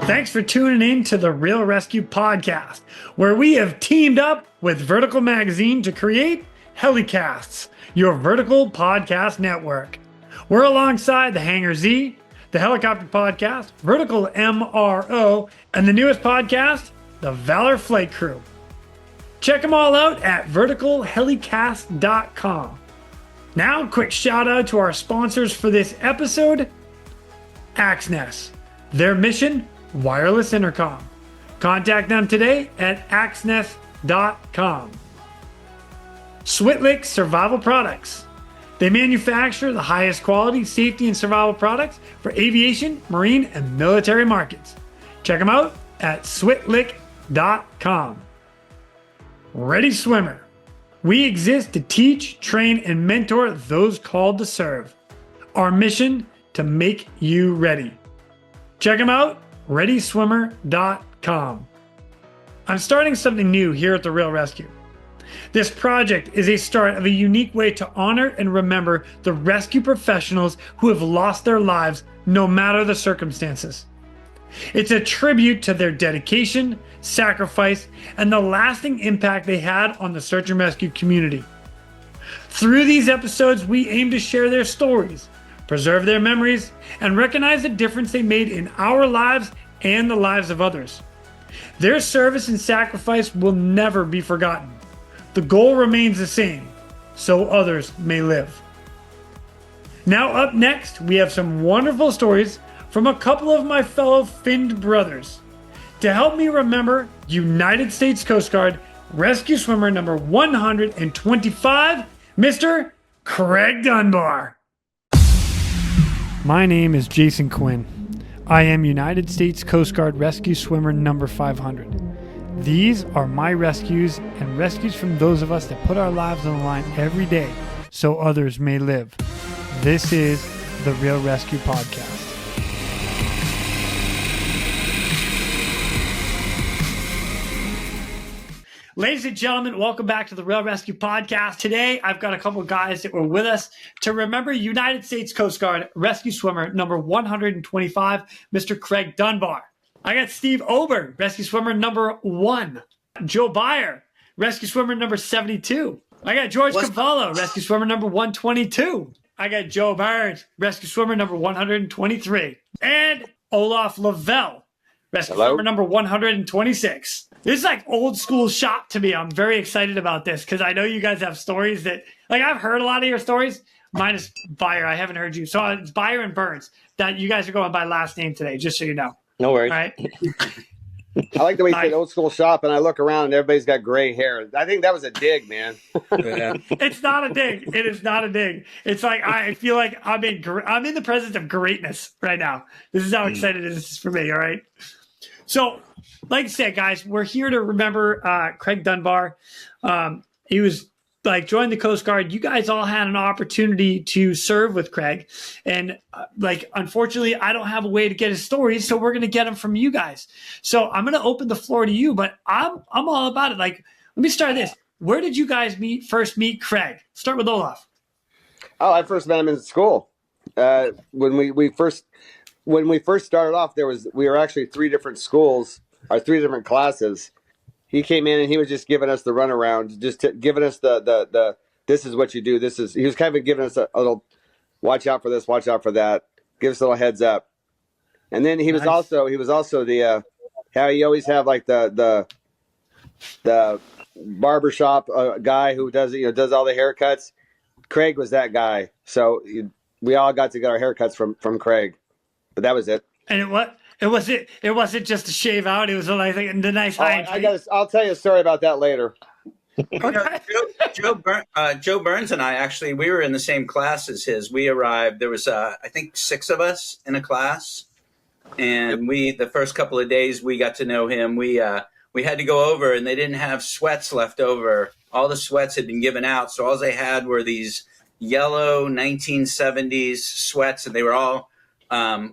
Thanks for tuning in to the Real ResQ Podcast, where we have teamed up with Vertical Magazine to create Helicasts, your vertical podcast network. We're alongside the Hangar Z, the Helicopter Podcast, Vertical MRO, and the newest podcast, the Valor Flight Crew. Check them all out at verticalhelicast.com. Now, quick shout out to our sponsors for this episode, Axness. Their mission, wireless intercom. Contact them today at axness.com. Switlick Survival Products. They manufacture the highest quality safety and survival products for aviation, marine, and military markets. Check them out at switlick.com. Ready Swimmer. We exist to teach, train, and mentor those called to serve. Our mission, to make you ready. Check them out, readyswimmer.com. I'm starting something new here at the Real ResQ. This project is a start of a unique way to honor and remember the rescue professionals who have lost their lives no matter the circumstances. It's a tribute to their dedication, sacrifice, and the lasting impact they had on the search and rescue community. Through these episodes, we aim to share their stories, preserve their memories, and recognize the difference they made in our lives and the lives of others. Their service and sacrifice will never be forgotten. The goal remains the same, so others may live. Now up next, we have some wonderful stories from a couple of my fellow finned brothers. To help me remember United States Coast Guard rescue swimmer number 125, Mr. Craig Dunbar. My name is Jason Quinn. I am United States Coast Guard rescue swimmer number 500. These are my rescues and rescues from those of us that put our lives on the line every day so others may live. This is the Real ResQ Podcast. Ladies and gentlemen, welcome back to the Real ResQ Podcast. Today, I've got a couple of guys that were with us to remember United States Coast Guard rescue swimmer number 125, Mr. Craig Dunbar. I got Steve Ober, rescue swimmer number 1. Joe Beyer, rescue swimmer number 72. I got George Cavallo, rescue swimmer number 122. I got Joe Burns, rescue swimmer number 123. And Olaf Leavelle, rescue swimmer number 126. This is like old school shop to me. I'm very excited about this because I know you guys have stories that, like, I've heard a lot of your stories. Minus Beyer, I haven't heard you. So it's Beyer and Burns that you guys are going by last name today, just so you know. No worries. All right. I like the way you said old school shop, and I look around and everybody's got gray hair. I think that was a dig, man. Yeah. It's not a dig. It is not a dig. It's like I feel like I'm in the presence of greatness right now. This is how excited this is for me. All right. So, like I said, guys, we're here to remember Craig Dunbar. He was joined the Coast Guard. You guys all had an opportunity to serve with Craig. And unfortunately, I don't have a way to get his stories, so we're going to get them from you guys. So I'm going to open the floor to you, but I'm all about it. Let me start this. Where did you guys first meet Craig? Start with Olaf. Oh, I first met him in school. When we first started off, we were actually 3 different schools, or 3 different classes. He came in and he was just giving us the runaround, giving us the this is what you do. He was kind of giving us a little watch out for this, watch out for that, give us a little heads up. And then he was also the how you always have like the barbershop guy who does all the haircuts. Craig was that guy. So we all got to get our haircuts from Craig, but that was it. And it wasn't just a shave out. It was like the nice high. I'll tell you a story about that later. Okay. Joe Burns and I, actually, we were in the same class as his. We arrived. There was, I think, 6 of us in a class. And the first couple of days, we got to know him. We had to go over, and they didn't have sweats left over. All the sweats had been given out. So all they had were these yellow 1970s sweats, and they were all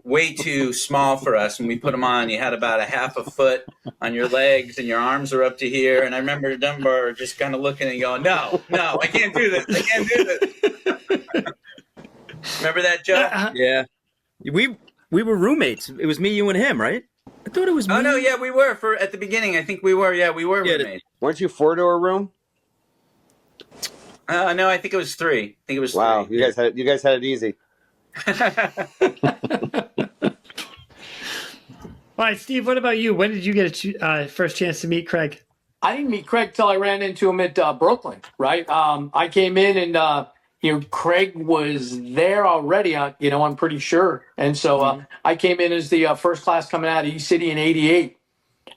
way too small for us. And we put them on. You had about a half a foot on your legs and your arms are up to here. And I remember Dunbar just kind of looking and going, no, I can't do this. I can't do this. Remember that, Joe? Yeah. We were roommates. It was me, you, and him, right? I thought it was me. Oh no, yeah, we were at the beginning. I think we were. Yeah, we were roommates. Weren't you 4-door room? No, I think it was 3. I think it was 3. Wow, you guys had it easy. All right, Steve, what about you? When did you get a first chance to meet Craig? I didn't meet Craig till I ran into him at Brooklyn, right? I came in and, Craig was there already, I'm pretty sure. And so I came in as the first class coming out of East City in 88.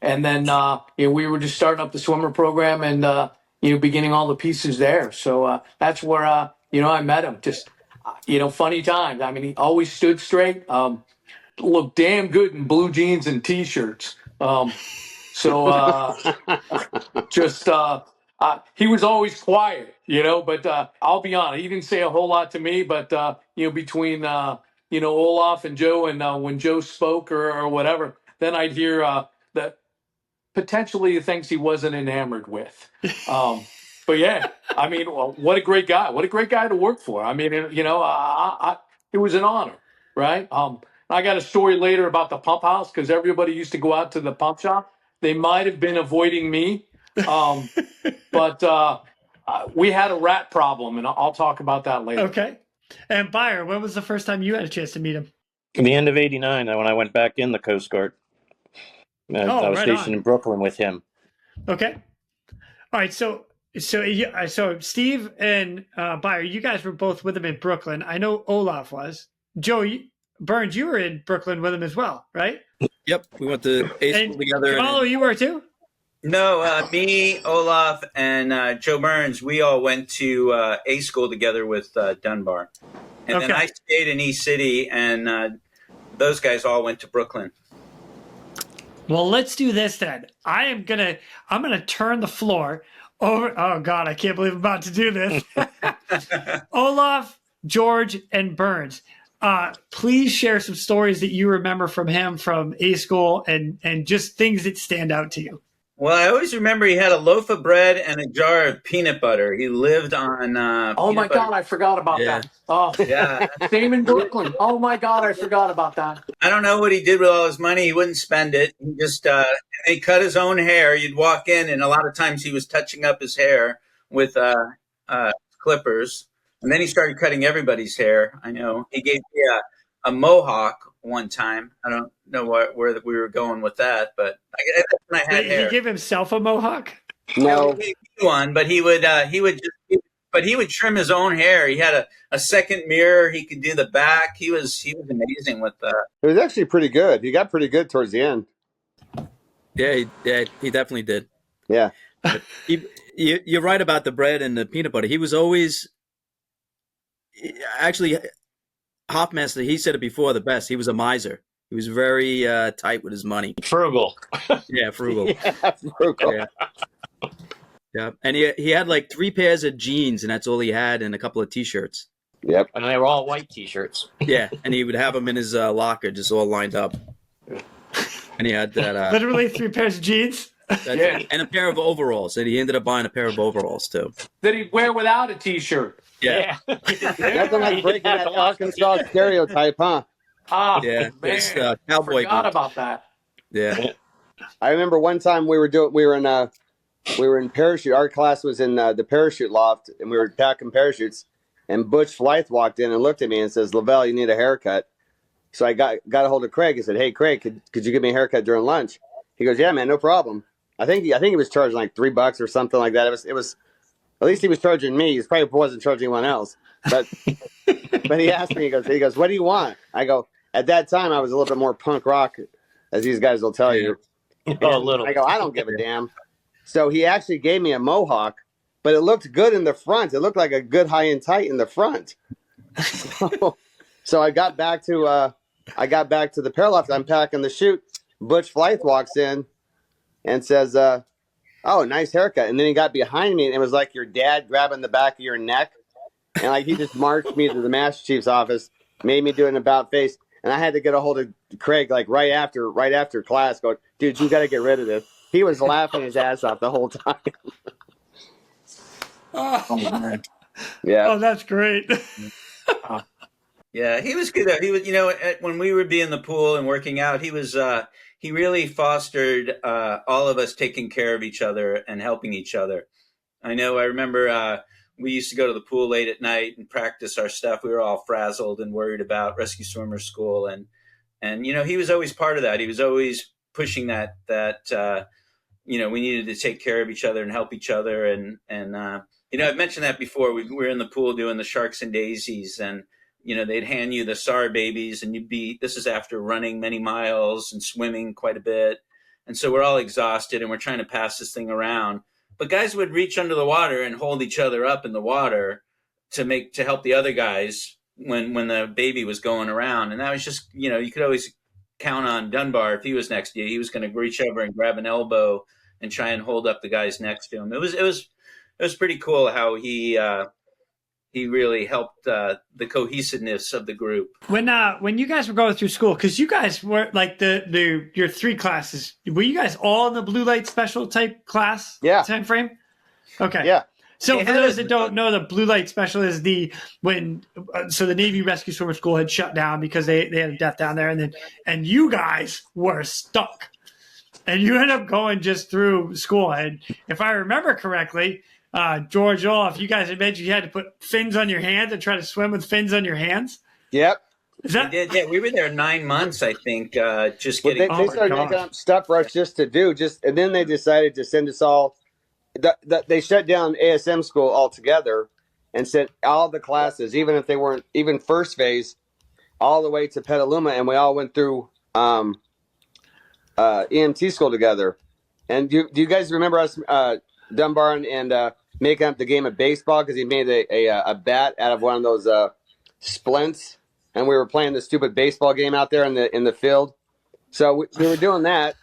And then, we were just starting up the swimmer program and, beginning all the pieces there. So that's where, I met him. Just, funny times. I mean, he always stood straight. Looked damn good in blue jeans and T-shirts. He was always quiet, but I'll be honest, he didn't say a whole lot to me, but, between, Olaf and Joe and when Joe spoke or whatever, then I'd hear that potentially the things he wasn't enamored with. But yeah, I mean, well, what a great guy. What a great guy to work for. I mean, it was an honor, right? I got a story later about the pump house because everybody used to go out to the pump shop. They might have been avoiding me, but we had a rat problem, and I'll talk about that later. Okay. And Beyer, when was the first time you had a chance to meet him? In the end of '89, when I went back in the Coast Guard. I was stationed in Brooklyn with him. Okay. All right. So Steve and Beyer, you guys were both with him in Brooklyn. I know Olaf was. Joe, Burns, you were in Brooklyn with him as well, right? Yep, we went to A school together. Cavallo, you were too? No, me, Olaf, and Joe Burns, we all went to A school together with Dunbar. And then I stayed in East City, and those guys all went to Brooklyn. Well, let's do this then. I'm gonna turn the floor over. Oh God, I can't believe I'm about to do this. Olaf, George, and Burns. Please share some stories that you remember from him from A school and just things that stand out to you. Well, I always remember he had a loaf of bread and a jar of peanut butter. He lived on oh my God, I forgot about that. Oh yeah. Same in Brooklyn. Oh my God, I forgot about that. I don't know what he did with all his money. He wouldn't spend it. He just he cut his own hair. You'd walk in, and a lot of times he was touching up his hair with clippers. And then he started cutting everybody's hair. I know he gave me a mohawk one time. I don't know where we were going with that, but that's when I had hair. He gave himself a mohawk? No, he gave me one, but he would trim his own hair. He had a second mirror. He could do the back. He was amazing with that. it was actually pretty good. He got pretty good towards the end. Yeah, he definitely did. Yeah. You're right about the bread and the peanut butter. He was always actually Hoffmaster. He said it before the best. He was a miser. He was very tight with his money. Frugal. Yeah, frugal. Yeah, frugal. Yeah. Yeah, and he had like 3 pairs of jeans, and that's all he had, and a couple of T-shirts. Yep. And they were all white T-shirts. Yeah, and he would have them in his locker, just all lined up. And he had that. Literally 3 pairs of jeans? And a pair of overalls. And he ended up buying a pair of overalls too. That he'd wear without a T-shirt. Yeah. Nothing like breaking that Arkansas stereotype, huh? Ah, Yeah. man, It's, cowboy forgot boots. about that. Yeah. I remember one time we were in parachute. Our class was in the parachute loft, and we were packing parachutes. And Butch Flythe walked in and looked at me and says, "Leavelle, you need a haircut." So I got a hold of Craig and said, "Hey, Craig, could you give me a haircut during lunch?" He goes, "Yeah, man, no problem." I think he was charging like $3 or something like that. It was at least he was charging me. He probably wasn't charging anyone else. But he asked me, he goes, "What do you want?" I go, at that time I was a little bit more punk rock, as these guys will tell you. Oh, a little. I go, "I don't give a damn." So he actually gave me a mohawk, but it looked good in the front. It looked like a good high and tight in the front. So I got back to the paraloft. I'm packing the chute. Butch Flythe walks in and says, "Oh, nice haircut." And then he got behind me, and it was like your dad grabbing the back of your neck. And like he just marched me to the Master Chief's office, made me do an about face. And I had to get a hold of Craig like right after class going, "Dude, you got to get rid of this." He was laughing his ass off the whole time. Oh, Yeah. oh, that's great. Yeah, he was good. He was, when we would be in the pool and working out, he really fostered all of us taking care of each other and helping each other. I remember we used to go to the pool late at night and practice our stuff. We were all frazzled and worried about rescue swimmer school. And he was always part of that. He was always pushing that we needed to take care of each other and help each other. And I've mentioned that before. We were in the pool doing the sharks and daisies, and they'd hand you the SAR babies, and this is after running many miles and swimming quite a bit. And so we're all exhausted and we're trying to pass this thing around. But guys would reach under the water and hold each other up in the water to help the other guys when the baby was going around. And that was just, you could always count on Dunbar. If he was next to you, he was going to reach over and grab an elbow and try and hold up the guys next to him. It was pretty cool how he really helped the cohesiveness of the group. When you guys were going through school, because you guys were like your three classes, were you guys all in the blue light special type class time frame? Okay. Yeah. So for those that don't know, the blue light special is the Navy Rescue Swimmer School had shut down because they had a death down there, and you guys were stuck, and you ended up going just through school. And if I remember correctly, George Olaf, you guys had mentioned you had to put fins on your hands and try to swim with fins on your hands. Yep. We did, yeah. We were there 9 months, I think. Just well, getting. They started making up stuff for us just to do. And then they decided to send us all. They shut down ASM school altogether and sent all the classes, even if they weren't even first phase, all the way to Petaluma, and we all went through EMT school together. And do you guys remember us, Dunbar, and making up the game of baseball because he made a bat out of one of those splints, and we were playing the stupid baseball game out there in the field. So we were doing that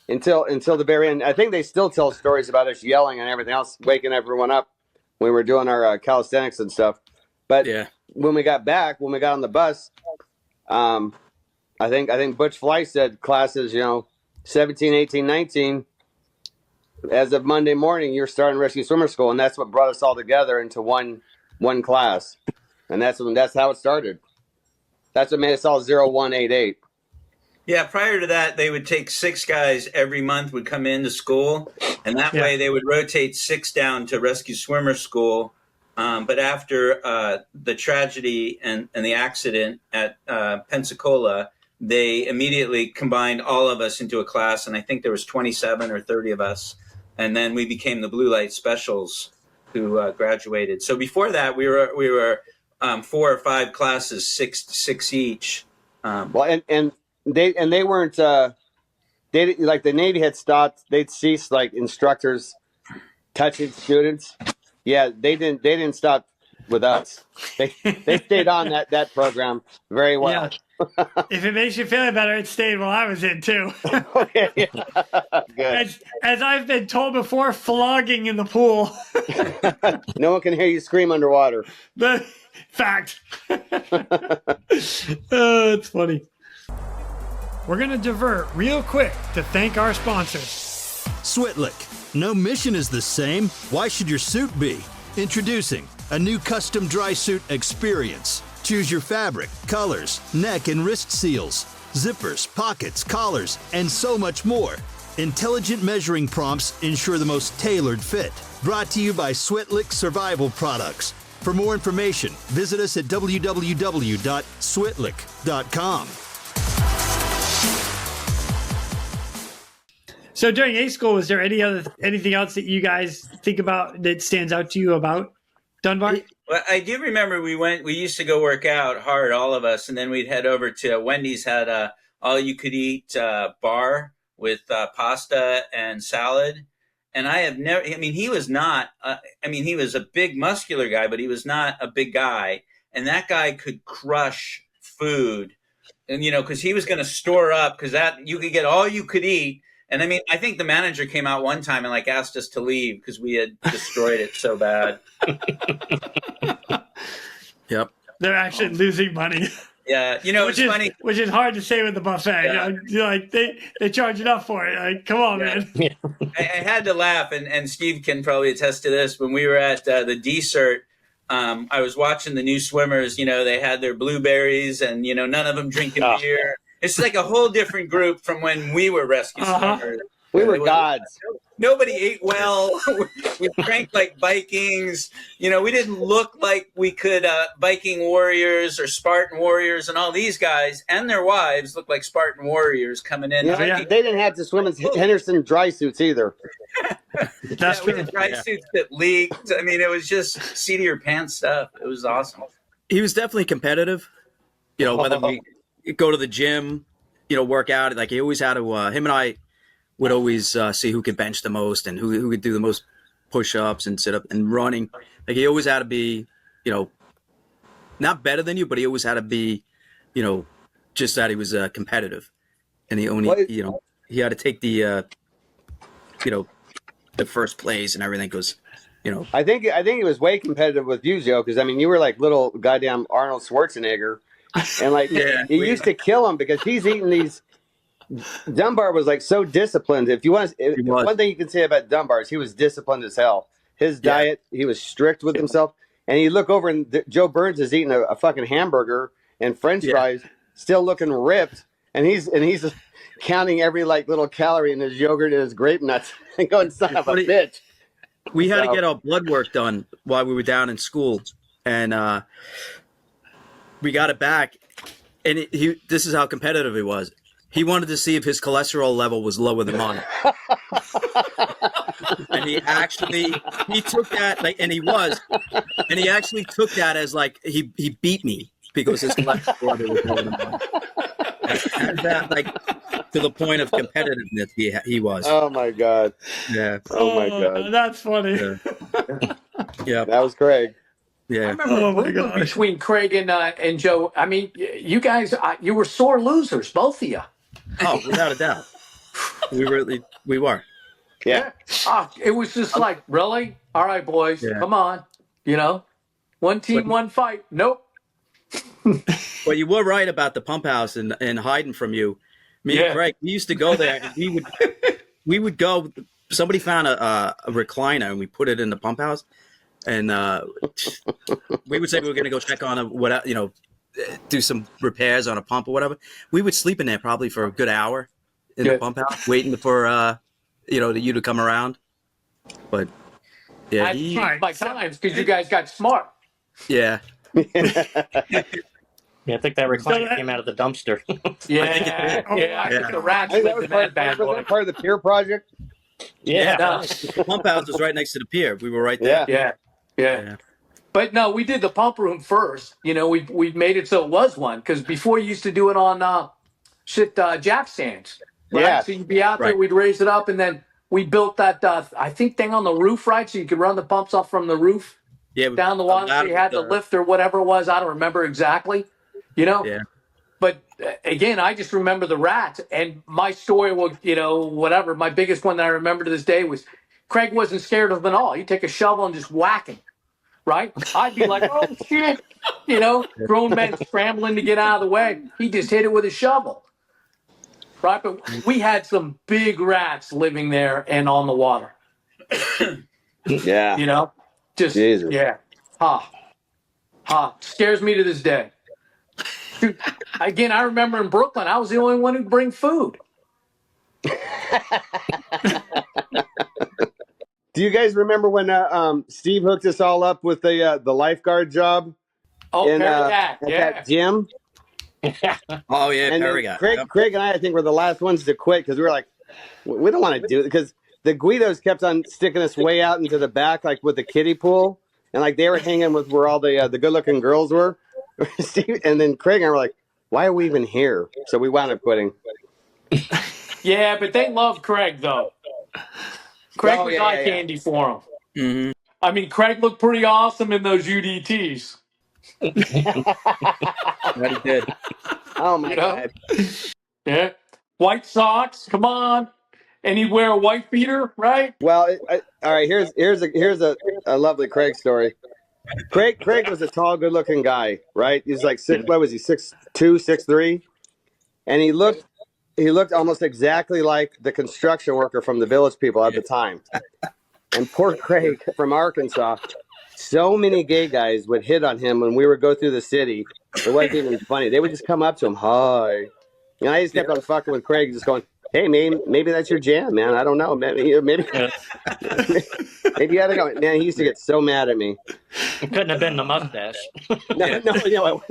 until the very end. I think they still tell stories about us yelling and everything else, waking everyone up when we were doing our calisthenics and stuff. But when we got on the bus, I think Butch Fly said classes, 17, 18, 19. As of Monday morning, you're starting rescue swimmer school, and that's what brought us all together into one class, and that's how it started. That's what made us all 0188. Yeah, prior to that, they would take 6 guys every month would come into school, and that way they would rotate 6 down to rescue swimmer school. But after the tragedy and the accident at Pensacola, they immediately combined all of us into a class, and I think there was 27 or 30 of us. And then we became the Blue Light Specials who graduated. So before that, we were 4 or 5 classes, 6 each. Well, and they weren't. They like the Navy had stopped. They'd ceased like instructors touching students. Yeah, they didn't stop with us. They stayed on that program very well. Yeah. If it makes you feel better, it stayed while I was in too. Okay, yeah. Good. As I've been told before, flogging in the pool. No one can hear you scream underwater. The fact. It's funny. We're going to divert real quick to thank our sponsors. Switlick. No mission is the same. Why should your suit be? Introducing a new custom dry suit experience. Choose your fabric, colors, neck and wrist seals, zippers, pockets, collars, and so much more. Intelligent measuring prompts ensure the most tailored fit. Brought to you by Switlick Survival Products. For more information, visit us at www.switlick.com. So during A school, was there anything else that you guys think about that stands out to you about Dunbar? Well, I do remember we used to go work out hard, all of us, and then we'd head over to Wendy's, had a all-you-could-eat bar with pasta and salad. And I have never, he was not, he was a big muscular guy, but he was not a big guy. And that guy could crush food. And, because he was going to store up, because that you could get all you could eat. And I think the manager came out one time and asked us to leave because we had destroyed it so bad. Yep. They're actually losing money. Yeah. It's funny. Which is hard to say with the buffet. Yeah. They charge enough for it. Come on, man. I had to laugh, and Steve can probably attest to this. When we were at the D-Cert, I was watching the new swimmers. They had their blueberries, and none of them drinking beer. It's like a whole different group from when we were rescue swimmers. We were gods. Nobody ate well. We drank like Vikings. We didn't look like we could Viking warriors or Spartan warriors, and all these guys and their wives look like Spartan warriors coming in. They didn't have to swim in Henderson dry suits either. We had dry suits that leaked. I mean, it was just seat of your pants stuff. It was awesome. He was definitely competitive. Whether we go to the gym, work out, like he always had to. Him and I would always see who could bench the most and who could do the most push-ups and sit-up and running. Like he always had to be, not better than you, but he always had to be, just that he was competitive, and he only, he had to take the, the first place and everything goes, I think he was way competitive with you, Joe, because I mean you were like little goddamn Arnold Schwarzenegger, and like he used to kill him because he's eating these. Dunbar was like so disciplined. If one thing you can say about Dunbar is he was disciplined as hell. His diet, he was strict with himself. And you look over and Joe Burns is eating a fucking hamburger and French fries, still looking ripped, and he's counting every like little calorie in his yogurt and his grape nuts and going, son of a bitch. We had to get our blood work done while we were down in school, and we got it back. And this is how competitive he was. He wanted to see if his cholesterol level was lower than mine. And he took that, like, and he actually took that as like, he beat me because his cholesterol level was lower than mine. And that, like, to the point of competitiveness he was. Oh my God. Yeah. Oh my God. That's funny. Yeah. That was Craig. Yeah. I remember between Craig and Joe. I mean, you guys, you were sore losers, both of you. Oh, without a doubt. We were. Yeah. It was just like, really? All right, boys, come on. One team, one fight. Nope. Well, you were right about the pump house and hiding from you. Me and Craig, we used to go there. And we would go. Somebody found a recliner and we put it in the pump house, and we would say we were going to go check on do some repairs on a pump or whatever. We would sleep in there probably for a good hour in the pump house, waiting for you to come around. But I changed my times because you guys got smart. Yeah. Yeah, I think that recliner came out of the dumpster. I think the rats lived in that bad boy. Part of the peer project. Yeah. The pump house was right next to the pier. We were right there. Yeah. But no, we did the pump room first. We made it so it was one, because before you used to do it on jack stands. Right? Yeah. So you'd be out there, we'd raise it up, and then we built that thing on the roof, right? So you could run the pumps off from the roof down the water. So you had the lift or whatever it was. I don't remember exactly. Yeah. But again, I just remember the rats, and my story was, whatever. My biggest one that I remember to this day was Craig wasn't scared of them at all. He'd take a shovel and just whack him. Right? I'd be like, oh, shit. Grown men scrambling to get out of the way. He just hit it with a shovel. Right? But we had some big rats living there and on the water. Yeah. Just, Jesus. yeah. Scares me to this day. Dude, again, I remember in Brooklyn, I was the only one who'd bring food. Do you guys remember when Steve hooked us all up with the lifeguard job? Oh, at that gym? Oh, yeah, and Craig and I think, were the last ones to quit because we were like, we don't want to do it, because the Guidos kept on sticking us way out into the back, like with the kiddie pool, and like they were hanging with where all the good-looking girls were. And then Craig and I were like, why are we even here? So we wound up quitting. Yeah, but they love Craig, though. Craig was eye candy for him. Mm-hmm. I mean, Craig looked pretty awesome in those UDTs. That he did. Oh, my God. Yeah. White socks, come on. And he'd wear a white beater, right? Well, all right, here's a lovely Craig story. Craig was a tall, good-looking guy, right? He's like 6'2", 6'3", and he looked almost exactly like the construction worker from the Village People at the time. And poor Craig from Arkansas so many gay guys would hit on him when we would go through the city. It wasn't even funny. They would just come up to him, hi. And I just kept on fucking with Craig, just going, hey, man, maybe that's your jam, man. I don't know. Maybe maybe you gotta go. Man, he used to get so mad at me. It couldn't have been the mustache. No.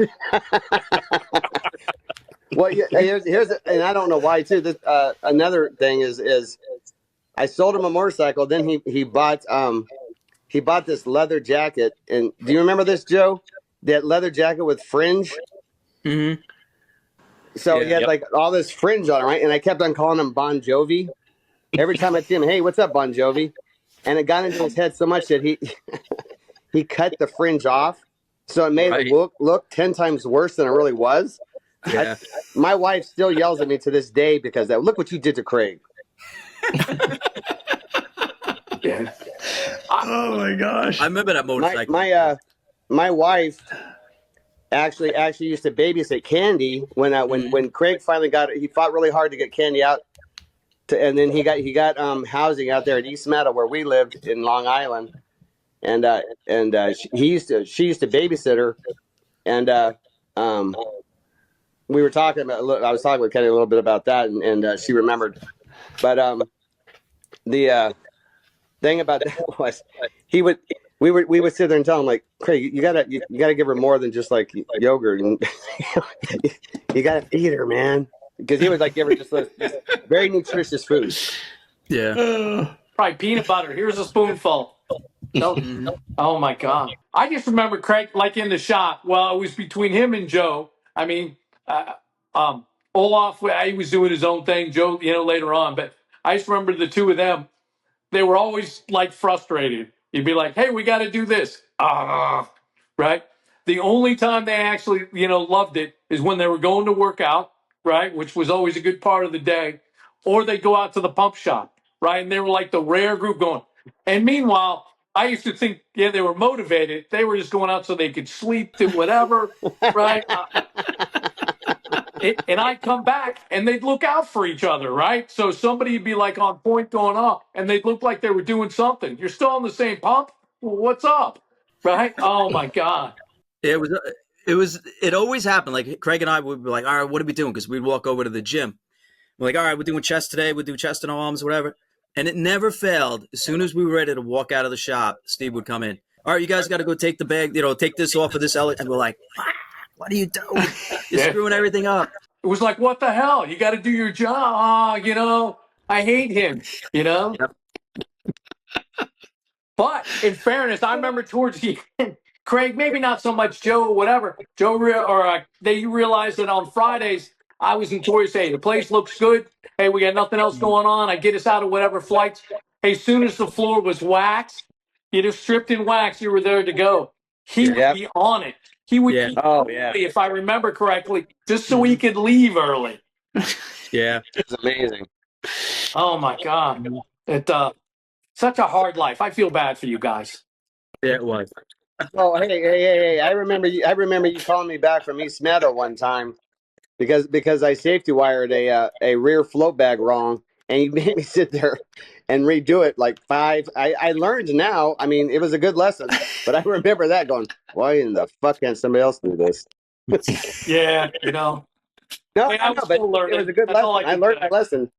Well, here's and I don't know why too. This, another thing is I sold him a motorcycle. Then he bought this leather jacket. And do you remember this, Joe? That leather jacket with fringe. Mm-hmm. So he had like all this fringe on it, right? And I kept on calling him Bon Jovi. Every time I see him, hey, what's up, Bon Jovi? And it got into his head so much that he cut the fringe off. So it made it look 10 times worse than it really was. Yeah. My wife still yells at me to this day because look what you did to Craig. Yeah. Oh my gosh! I remember that motorcycle. My wife actually used to babysit Candy when Craig finally he fought really hard to get Candy out, and then he got housing out there at East Meadow where we lived in Long Island, and she used to babysit her, and we were talking about. I was talking with Kenny a little bit about that, and she remembered. But the thing about that was we would sit there and tell him, like, Craig, you gotta give her more than just like yogurt, and you gotta feed her, man, because he would like give her just very nutritious food. Yeah. Probably peanut butter. Here's a spoonful. No. Oh my God. I just remember Craig, like in the shop. Well, it was between him and Joe. I mean, Olaf, he was doing his own thing. Joe, later on. But I just remember the two of them. They were always like frustrated. You'd be like, "Hey, we got to do this." Right. The only time they actually, loved it is when they were going to work out, right, which was always a good part of the day, or they go out to the pump shop, right, and they were like the rare group going. And meanwhile, I used to think, they were motivated. They were just going out so they could sleep, do whatever, right? And I'd come back and they'd look out for each other, right? So somebody would be like on point going up and they'd look like they were doing something. You're still on the same pump? Well, what's up? Right? Oh my God. It always happened. Like Craig and I would be like, all right, what are we doing? Because we'd walk over to the gym. We're like, all right, we're doing chest today. We'll do chest and arms, whatever. And it never failed. As soon as we were ready to walk out of the shop, Steve would come in. All right, you guys got to go take the bag, take this off of this. And we're like, what are you doing? You're screwing everything up. It was like, what the hell? You got to do your job. I hate him, Yep. But in fairness, I remember towards the end, Craig, maybe not so much Joe or whatever. They realized that on Fridays, I was notorious. Hey, the place looks good. Hey, we got nothing else going on. I get us out of whatever flights. Hey, as soon as the floor was waxed, stripped in wax, you were there to go. He would be on it. He would be early, if I remember correctly, just so he could leave early. Yeah. It's amazing. Oh, my God. Such a hard life. I feel bad for you guys. Yeah, it was. Oh, hey! I remember you calling me back from East Meadow one time because I safety wired a rear float bag wrong, and you made me sit there and redo it like 5. I learned now. I mean, it was a good lesson, but I remember that going, why in the fuck can't somebody else do this? Yeah, No, but it was a good lesson. I learned my lesson.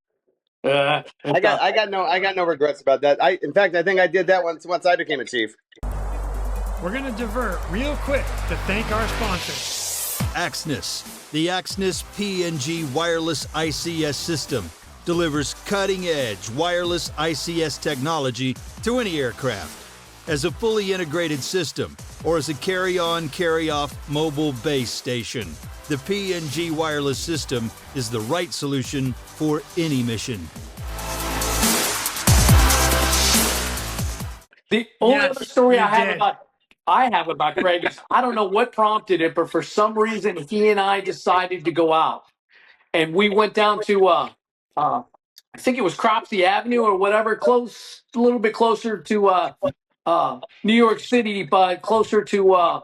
I got no regrets about that. In fact, I think I did that once I became a chief. We're going to divert real quick to thank our sponsors. Axnis. The Axnis PNG wireless ICS system delivers cutting-edge wireless ICS technology to any aircraft as a fully integrated system or as a carry-on, carry-off mobile base station. The PNG wireless system is the right solution for any mission. The only other story I have about Craig is I don't know what prompted it, but for some reason he and I decided to go out, and we went down to I think it was Cropsey Avenue or whatever, a little bit closer to New York City, but closer to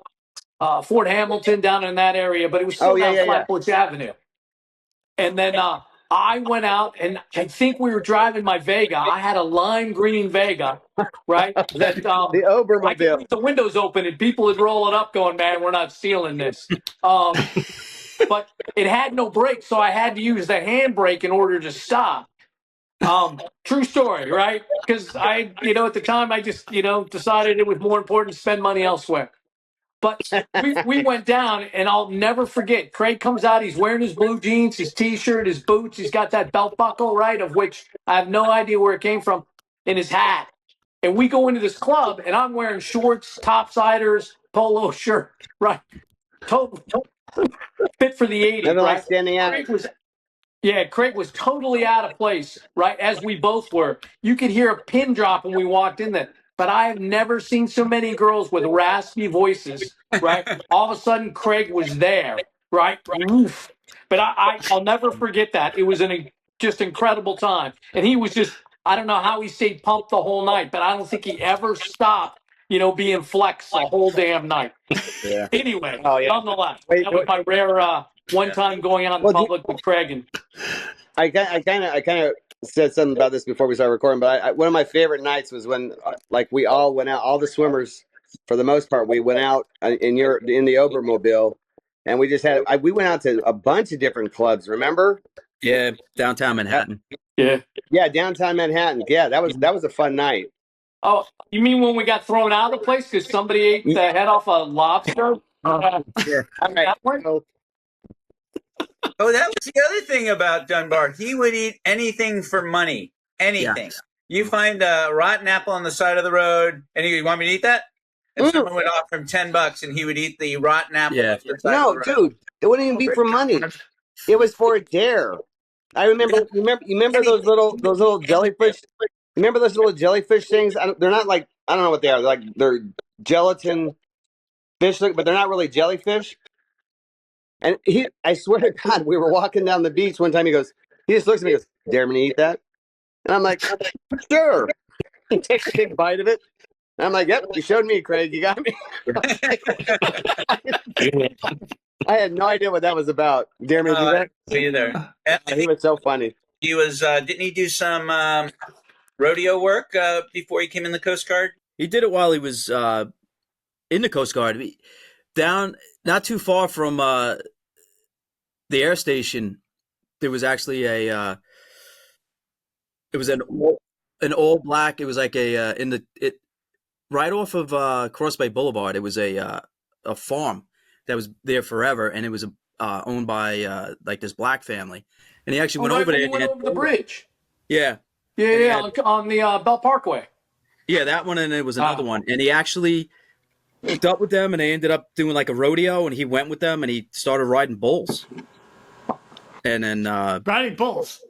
Fort Hamilton, down in that area. But it was still down Flatbush Avenue. And then I went out, and I think we were driving my Vega. I had a lime green Vega, right? That The Ober I could mobile. leave the windows open, and people would roll it up, going, "Man, we're not stealing this." But it had no brakes, so I had to use the handbrake in order to stop. True story, right? Because at the time, I just, decided it was more important to spend money elsewhere. But we went down, and I'll never forget. Craig comes out. He's wearing his blue jeans, his T-shirt, his boots. He's got that belt buckle, right, of which I have no idea where it came from, and his hat. And we go into this club, and I'm wearing shorts, topsiders, polo shirt, right? Total fit for the 80s, Nothing right? like standing out. Craig was totally out of place, right, as we both were. You could hear a pin drop when we walked in there. But I have never seen so many girls with raspy voices, right? All of a sudden, Craig was there, right? Oof. But I'll never forget that. It was just incredible time. And he was just, I don't know how he stayed pumped the whole night, but I don't think he ever stopped, being flex the whole damn night. Yeah. Anyway, Oh, yeah. nonetheless, Wait, that was my rare one time going out in public with Craig. And I kind of said something about this before we started recording, but one of my favorite nights was when, we all went out. All the swimmers, for the most part, we went out in the Ober mobile, and we just had we went out to a bunch of different clubs. Remember? Yeah, downtown Manhattan. Yeah, downtown Manhattan. Yeah, that was a fun night. Oh, you mean when we got thrown out of the place because somebody ate the head off a lobster? Yeah. All right. Oh, that was the other thing about Dunbar. He would eat anything for money. Anything. Yeah. You find a rotten apple on the side of the road, and you want me to eat that? And someone would offer him $10, and he would eat the rotten apple. Yeah. No, dude, it wouldn't even be for money. It was for a dare. I remember. You remember those little jellyfish? Remember those little jellyfish things? They're not like, I don't know what they are. They're gelatin fish, but they're not really jellyfish. And I swear to God, we were walking down the beach one time. He just looks at me and goes, "Dare me to eat that?" And I'm like, "Sure." He takes a big bite of it. And I'm like, "Yep, you showed me, Craig. You got me." I had no idea what that was about. Dare me to do that? Me either. He was so funny. He was, didn't he do some rodeo work before he came in the Coast Guard? He did it while he was in the Coast Guard. Down, not too far from the air station, there was actually it was an all black. It was like right off of Cross Bay Boulevard. It was a farm that was there forever, and it was owned by this black family. And he actually went over there. He went over the bridge. Yeah. On the Bell Parkway. Yeah, that one, and it was another one. And he actually hooked up with them, and they ended up doing like a rodeo, and he went with them, and he started riding bulls. And then riding bulls.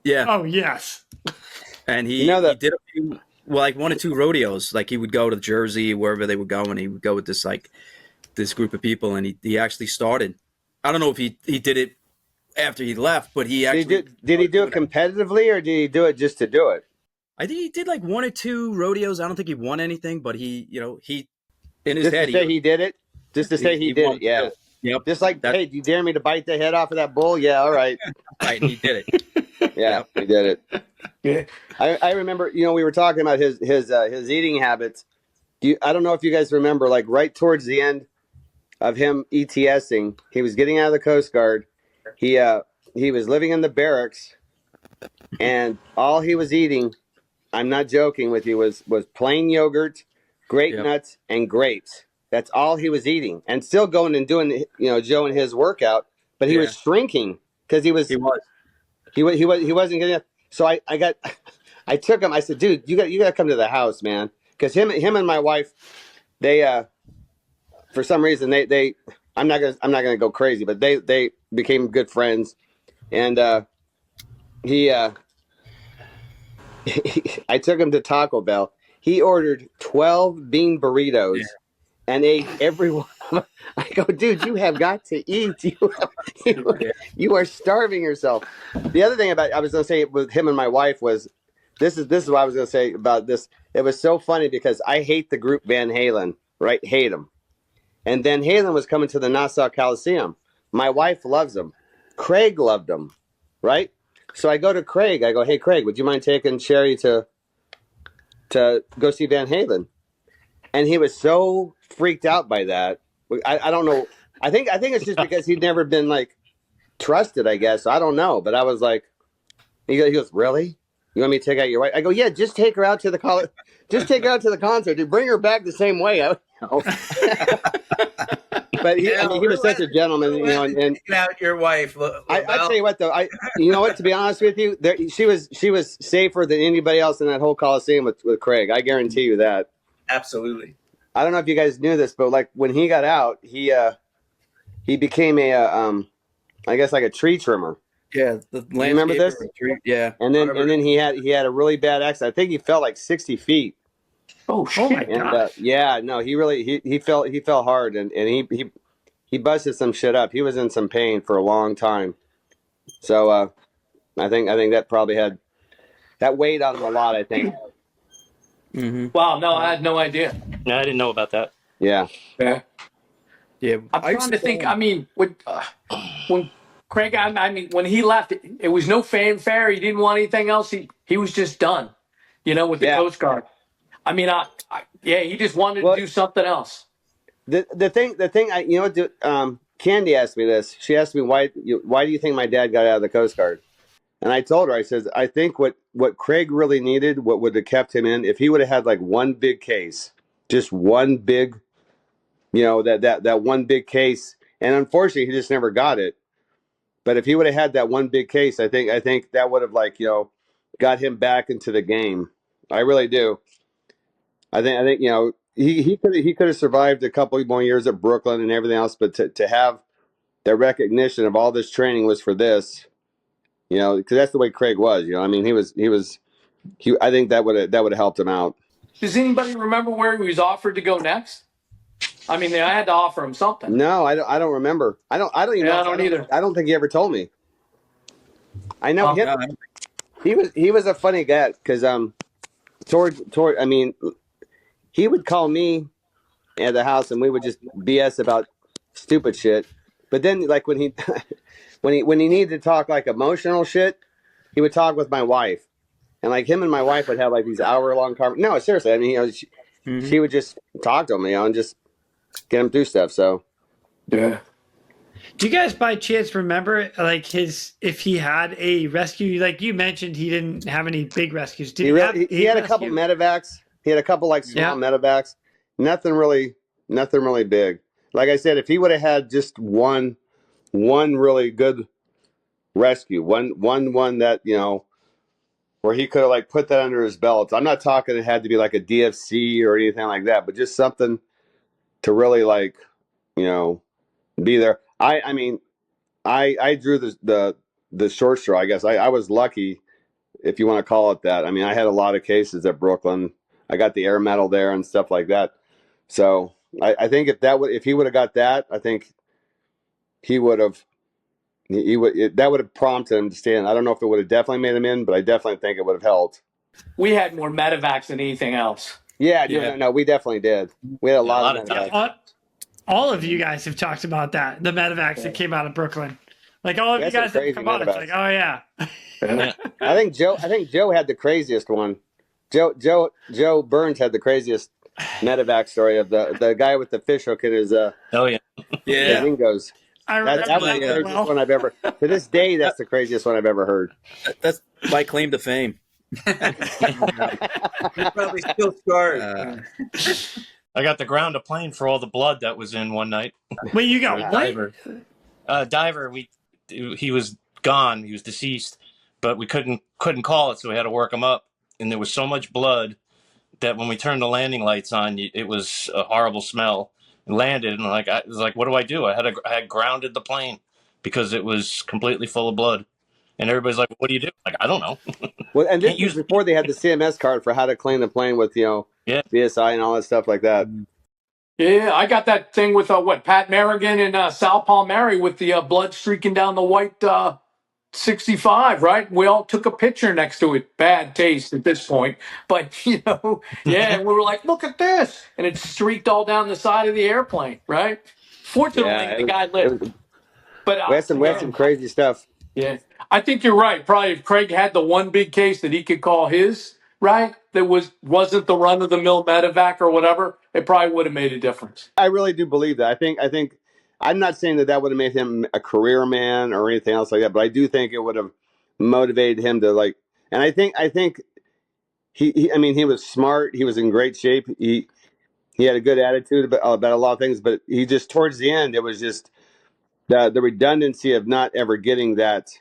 Yeah. Oh yes. And he did a few, like 1 or 2 rodeos. Like he would go to Jersey, wherever they would go, and he would go with this group of people, and he actually started. I don't know if he did it after he left, but he actually did he do it competitively, or did he do it just to do it? I think he did like 1 or 2 rodeos. I don't think he won anything, but he in his just head, to say he did it. Just to say he did it. Yeah. Yep. Just like, hey, do you dare me to bite the head off of that bull? Yeah, all right. Right, he did it. Yeah, he did it. Yeah. I remember, we were talking about his eating habits. I don't know if you guys remember, like right towards the end of him ETSing, he was getting out of the Coast Guard. He was living in the barracks, and all he was eating, I'm not joking with you, was plain yogurt, grape nuts, and grapes. That's all he was eating, and still going and doing, Joe and his workout. But he was shrinking because he wasn't getting up. So I took him. I said, "Dude, you got to come to the house, man." Because him and my wife, they for some reason they I'm not gonna go crazy, but they became good friends, and I took him to Taco Bell. He ordered 12 bean burritos. Yeah. And ate every one of them. I go, dude, you have got to eat. You are starving yourself. The other thing I was going to say with him and my wife was, this is what I was going to say about this. It was so funny because I hate the group Van Halen, right? Hate them. And Van Halen was coming to the Nassau Coliseum. My wife loves them. Craig loved them, right? So I go to Craig. I go, hey, Craig, would you mind taking Sherry to go see Van Halen? And he was so freaked out by that. I don't know. I think it's just because he'd never been like trusted, I guess. I don't know. But I was like, he goes, really? You want me to take out your wife? I go, yeah, just take her out to the college. Just take her out to the concert. Dude, bring her back the same way. But he was such a gentleman, you know. And taking out your wife. I tell you what, though, you know what? To be honest with you, she was safer than anybody else in that whole Coliseum with Craig. I guarantee you that. Absolutely. I don't know if you guys knew this, but like when he got out, he became I guess like a tree trimmer. Yeah, the landscaper. You remember this? Yeah. And then he had a really bad accident. I think he fell like 60 feet. Oh my god! Yeah, no, he fell hard, and he busted some shit up. He was in some pain for a long time. So I think that probably that weighed on him a lot. I think. Mm-hmm. Wow, no, I had no idea. No, I didn't know about that. Yeah. Yeah. Yeah. I'm trying to think. I mean, when Craig, I mean, when he left, it was no fanfare. He didn't want anything else. He was just done, you know, with the Coast Guard. I mean, he just wanted to do something else. The thing, you know what? Candy asked me this. She asked me why do you think my dad got out of the Coast Guard? And I told her, I says, I think what Craig really needed, what would have kept him in, if he would have had like one big case, just one big, you know, that one big case, and unfortunately he just never got it. But if he would have had that one big case, I think that would have, like, you know, got him back into the game. I really do. I think you know, he could have survived a couple more years at Brooklyn and everything else, but to have the recognition of all this training was for this, you know, because that's the way Craig was. You know, I mean, I think that would have helped him out. Does anybody remember where he was offered to go next? I mean, I had to offer him something. No, I don't remember. I don't even know. I don't either. I don't think he ever told me. I know him. He was a funny guy because toward I mean, he would call me at the house and we would just BS about stupid shit. But then, like when he when he needed to talk like emotional shit, he would talk with my wife, and like him and my wife would have like these hour-long conversations. No, seriously, I mean, you know, she would just talk to him, you know, and just get him through stuff. So yeah. Do you guys by chance remember like if he had a rescue? Like you mentioned, he didn't have any big rescues. Did he had a couple medevacs. He had a couple like small medevacs. Nothing really big. Like I said, if he would have had just one really good rescue, one that, you know, where he could have like put that under his belt. I'm not talking it had to be like a DFC or anything like that, but just something to really, like, you know, be there. I mean, I drew the short straw, I guess. I was lucky, if you want to call it that. I mean, I had a lot of cases at Brooklyn. I got the air medal there and stuff like that. So I think if he would have got that, I think that would have prompted him to stay in. I don't know if it would have definitely made him in, but I definitely think it would have helped. We had more medevacs than anything else. Yeah. No, we definitely did. We had a lot of medevacs. All of you guys have talked about that, the medevacs that came out of Brooklyn. Like all of you guys have come on, it's like, oh yeah. I think Joe had the craziest one. Joe Burns had the craziest medevac story of the guy with the fish hook in his Ringos. That was the craziest one I've ever. To this day, that's the craziest one I've ever heard. That's my claim to fame. You're probably still scarred. I got the ground a plane for all the blood that was in one night. Wait, you got diver? Diver. He was gone. He was deceased, but we couldn't call it, so we had to work him up. And there was so much blood that when we turned the landing lights on, it was a horrible smell. It landed, and I was like, "What do I do?" I had grounded the plane because it was completely full of blood. And everybody's like, "What do you do?" Like, I don't know. Well, and this was before they had the CMS card for how to clean the plane with, you know, BSI and all that stuff like that. Yeah, I got that thing with Pat Merrigan and Sal Palmieri with the blood streaking down the white 65, right? We all took a picture next to it. Bad taste at this point, but we were like, "Look at this," and it streaked all down the side of the airplane, right? Fortunately, the guy lived. But we had some crazy stuff. Yeah, I think you're right. Probably if Craig had the one big case that he could call his, right, that wasn't the run of the mill medevac or whatever, it probably would have made a difference. I really do believe that. I think I'm not saying that would have made him a career man or anything else like that, but I do think it would have motivated him to like. And I think I mean, he was smart. He was in great shape. He had a good attitude about a lot of things, but he just towards the end, it was just the redundancy of not ever getting that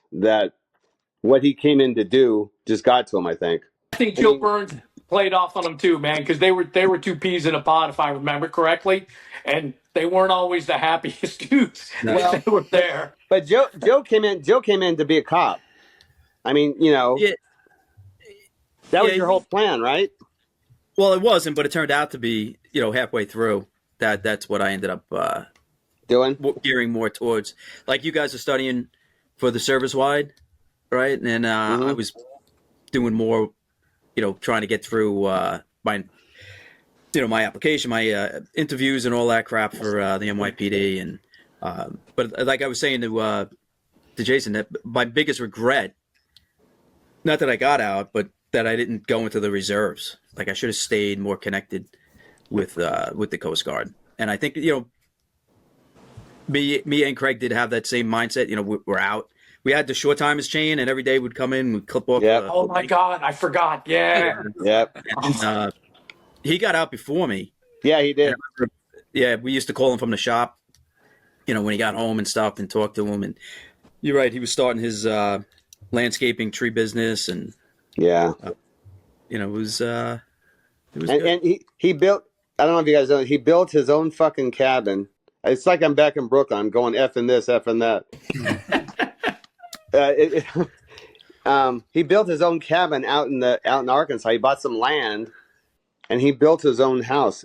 what he came in to do just got to him. I think. I think Joe Burns played off on him too, man, because they were two peas in a pod, if I remember correctly, and they weren't always the happiest dudes when they were there. But Joe came in. Joe came in to be a cop. I mean, that was your whole plan, right? Well, it wasn't, but it turned out to be, halfway through that's what I ended up doing, gearing more towards. Like you guys are studying for the service wide, right? And I was doing more, trying to get through my application, my interviews and all that crap for the NYPD. And but like I was saying to Jason, that my biggest regret, not that I got out, but that I didn't go into the reserves. Like I should have stayed more connected with the Coast Guard. And I think, me and Craig did have that same mindset. We're out. We had the short timers chain, and every day we'd come in, we'd clip off. Yep. Oh my God, I forgot. Yeah. Yep. And, he got out before me. Yeah, he did. Yeah, we used to call him from the shop, when he got home and stuff, and talk to him. And you're right, he was starting his landscaping tree business, and yeah, it was good. And he built. I don't know if you guys know. He built his own fucking cabin. It's like I'm back in Brooklyn. I'm going effing this, effing that. He built his own cabin out in Arkansas. He bought some land, and he built his own house.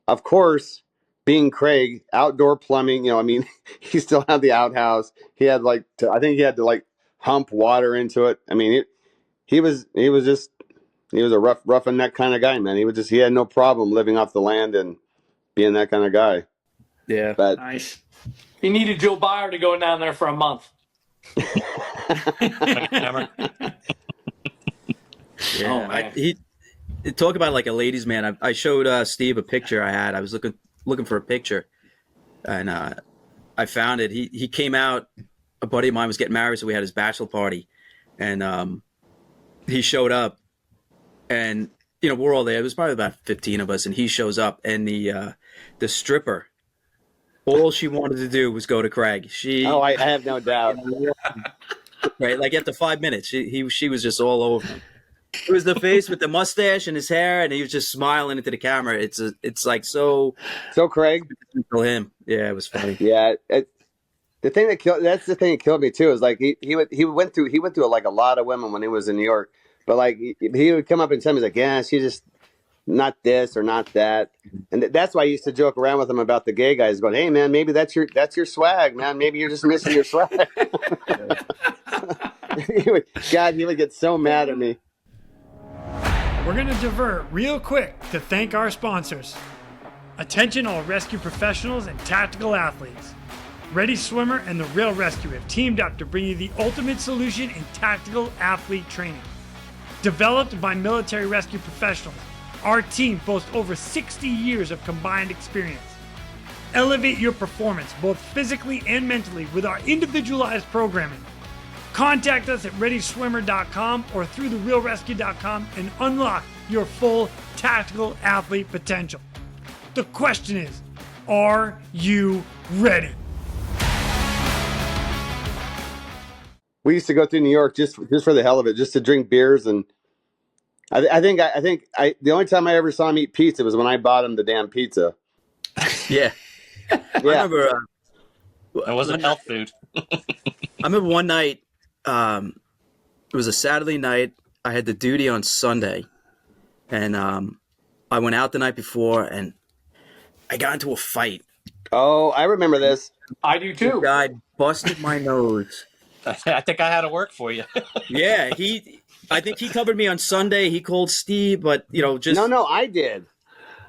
Of course, being Craig, outdoor plumbing. I mean, he still had the outhouse. He had I think he had to hump water into it. I mean, he was a rough and neck kind of guy, man. He had no problem living off the land and being that kind of guy. Yeah, but Nice. He needed Joe Beyer to go down there for a month. Yeah, he talk about like a ladies' man. I showed Steve a picture I had. I was looking for a picture, and I found it. He came out. A buddy of mine was getting married, so we had his bachelor party, and he showed up, and we're all there. There was probably about 15 of us, and he shows up, and the stripper, all she wanted to do was go to Craig. I have no doubt. Right, like after 5 minutes, she was just all over him. It was the face with the mustache and his hair, and he was just smiling into the camera. It's like so Craig. Him, yeah, it was funny. Yeah, that's the thing that killed me too. Is like he went through like a lot of women when he was in New York, but like he would come up and tell me, he's like, yeah, she's just not this or not that, and that's why I used to joke around with him about the gay guys, going, hey man, maybe that's your swag, man. Maybe you're just missing your swag. he would get so mad at me. We're going to divert real quick to thank our sponsors. Attention all rescue professionals and tactical athletes. Ready Swimmer and the Real ResQ have teamed up to bring you the ultimate solution in tactical athlete training. Developed by military rescue professionals, our team boasts over 60 years of combined experience. Elevate your performance both physically and mentally with our individualized programming. Contact us at ReadySwimmer.com or through therealrescue.com and unlock your full tactical athlete potential. The question is, are you ready? We used to go through New York just for the hell of it, just to drink beers, and I think the only time I ever saw him eat pizza was when I bought him the damn pizza. Yeah. I remember. It wasn't health food. I remember one night. It was a Saturday night. I had the duty on Sunday, and I went out the night before, and I got into a fight. Oh, I remember this. I do too. The guy busted my nose. I think I had to work for you. Yeah, I think he covered me on Sunday. He called Steve, but just no, I did.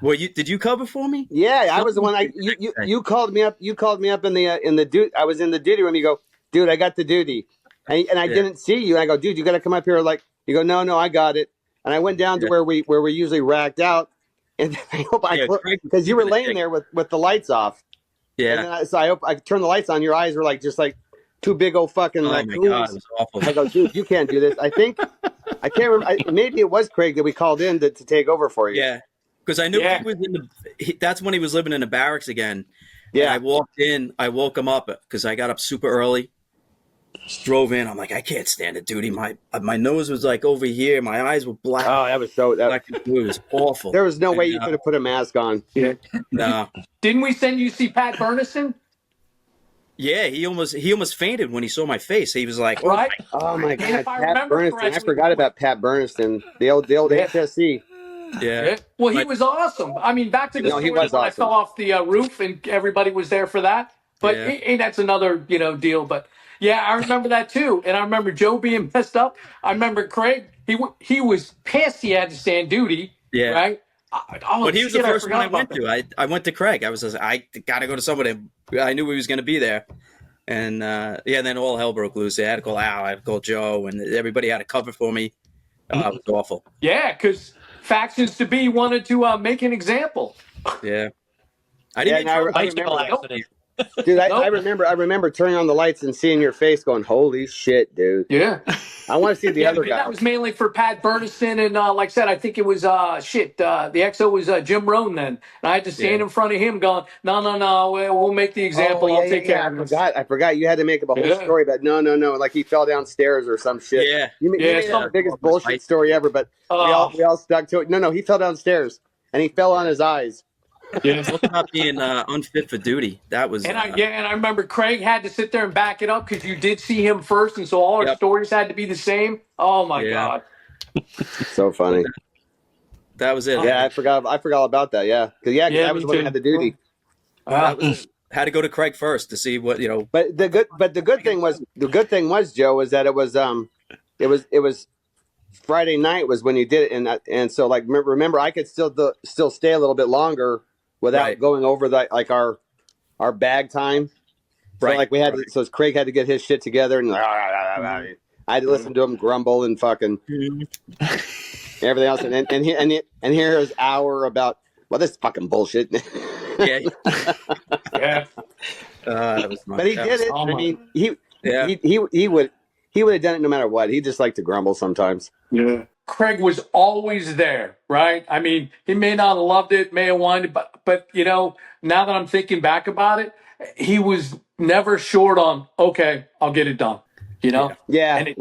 Well, did you cover for me? Yeah, I was the one. You called me up. You called me up in the duty. I was in the duty room. You go, dude, I got the duty. and I didn't see you. And I go, dude, you got to come up here. Like, you go, no, I got it. And I went down to where we usually racked out, and I hope because you were laying there with the lights off. Yeah. And then I hope I turned the lights on. Your eyes were like just like two big old fucking raccoons. My God, it was awful. I go, dude, you can't do this. I can't remember. Maybe it was Craig that we called in to take over for you. Yeah, because I knew he was that's when he was living in the barracks again. Yeah, and I walked in. I woke him up because I got up super early. Just drove in. I'm like, I can't stand it, dude. My nose was like over here. My eyes were black. Oh, that was so. Black and blue. It was awful. There was no way you could have put a mask on. Yeah. No. Didn't we send you to see Pat Burnison? Yeah, he almost fainted when he saw my face. He was like, right? Oh my God, If I Pat Burnison. I forgot about Pat Burnison, the old HSC. Yeah. Well, he was awesome. I mean, back to the story when I fell off the roof and everybody was there for that. But that's another deal. But yeah, I remember that too. And I remember Joe being messed up. I remember Craig. He was pissed. He had to stand duty. Yeah. Right. But he was the first one I went to. I went to Craig. I was just, I got to go to somebody. I knew he was going to be there. And then all hell broke loose. I had to call Al. I had to call Joe, and everybody had to cover for me. It was awful. Yeah, because factions to be wanted to make an example. Yeah, I didn't. I remember. Dude, I remember turning on the lights and seeing your face, going, "Holy shit, dude!" Yeah, I want to see the other guy. That was mainly for Pat Burnison, and like I said, I think it was the XO was Jim Rohn then, and I had to stand in front of him, going, "No, we'll make the example. I'll take care of it." I forgot you had to make up a whole story, but no, like he fell downstairs or some shit. Yeah, you made the biggest bullshit story ever, but we all stuck to it. No, he fell downstairs and he fell on his eyes. Yeah, talk about being unfit for duty. That was, and I remember Craig had to sit there and back it up because you did see him first, and so all our stories had to be the same. Oh my God, so funny. That was it. Yeah, I forgot all about that. Yeah, because I was the one who had the duty. Had to go to Craig first to see what But the good thing was Joe, was that it was Friday night was when you did it, and so like remember I could still stay a little bit longer without going over our bag time. So like we had so Craig had to get his shit together, and I had to listen to him grumble and fucking everything else, and hear his hour about this fucking bullshit. Yeah. But he did it. I mean, he would have done it no matter what. He just liked to grumble sometimes. Yeah. Craig was always there, right? I mean, he may not have loved it, may have wanted it, but now that I'm thinking back about it, he was never short on, okay, I'll get it done. Yeah. And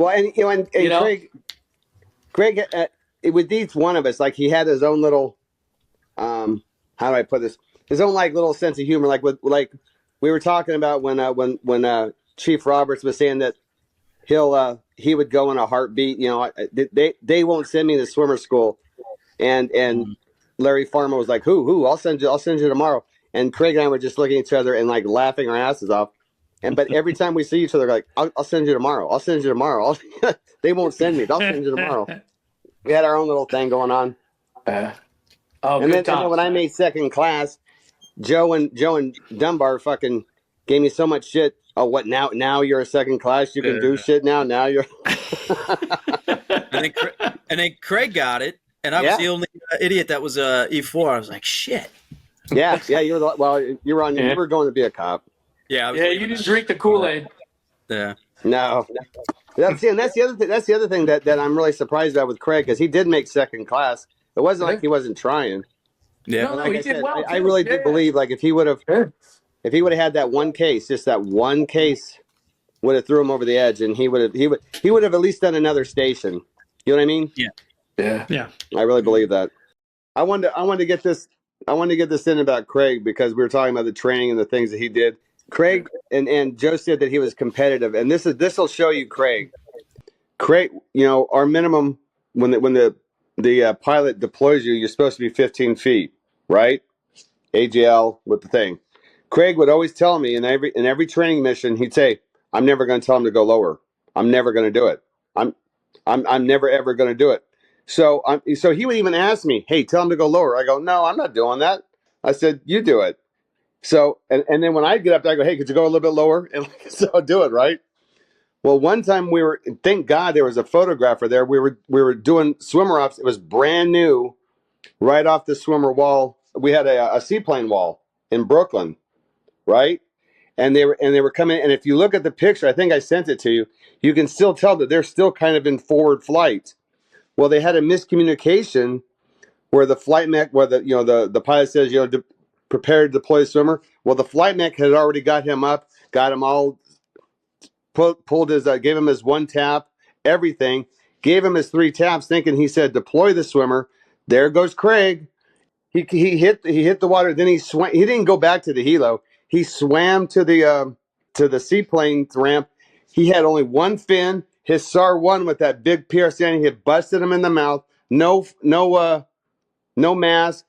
Craig, with each one of us, like he had his own little, how do I put this? His own like little sense of humor, like we were talking about when Chief Roberts was saying that he would go in a heartbeat. They won't send me to swimmer school, and Larry Farmer was like, who? I'll send you tomorrow. And Craig and I were just looking at each other and like laughing our asses off. But every time we see each other, like, I'll send you tomorrow. I'll send you tomorrow. They won't send me. I'll send you tomorrow. We had our own little thing going on. And then when I made second class, Joe and Dunbar fucking gave me so much shit. Oh, what now? Now you're a second class. You can do shit now. Now you're. and then Craig got it, and I was the only idiot that was E4. I was like, shit. Yeah. You were on. You were going to be a cop. Yeah. You didn't drink the Kool-Aid. Yeah. No. That's the other thing that I'm really surprised about with Craig, because he did make second class. It wasn't like he wasn't trying. Yeah. No, he did well. I really do believe, like, if he would have had that one case, just that one case, would have threw him over the edge, and he would have at least done another station. You know what I mean? Yeah. I really believe that. I wanted to get this in about Craig, because we were talking about the training and the things that he did. Craig and Joe said that he was competitive, and this will show you Craig. Craig, our minimum when the pilot deploys you're supposed to be 15 feet, right? AGL with the thing. Craig would always tell me in every training mission, he'd say, "I'm never going to tell him to go lower. I'm never going to do it. I'm never ever going to do it." So he would even ask me, "Hey, tell him to go lower." I go, "No, I'm not doing that." I said, "You do it." So and then when I get up there, I go, "Hey, could you go a little bit lower?" And so I'll do it, right? Well, one time thank God there was a photographer there. We were doing swimmer ups. It was brand new, right off the swimmer wall. We had a seaplane wall in Brooklyn, right? And they were coming. And if you look at the picture, I think I sent it to you. You can still tell that they're still kind of in forward flight. Well, they had a miscommunication where the flight mech, where the pilot says, prepare to deploy the swimmer. Well, the flight mech had already got him up, got him all pulled his, gave him his one tap, everything, gave him his 3 taps, thinking he said deploy the swimmer. There goes Craig. He hit the water. Then he swam. He didn't go back to the helo. He swam to the seaplane ramp. He had only one fin. His SAR 1 with that big PRC, had busted him in the mouth. No mask.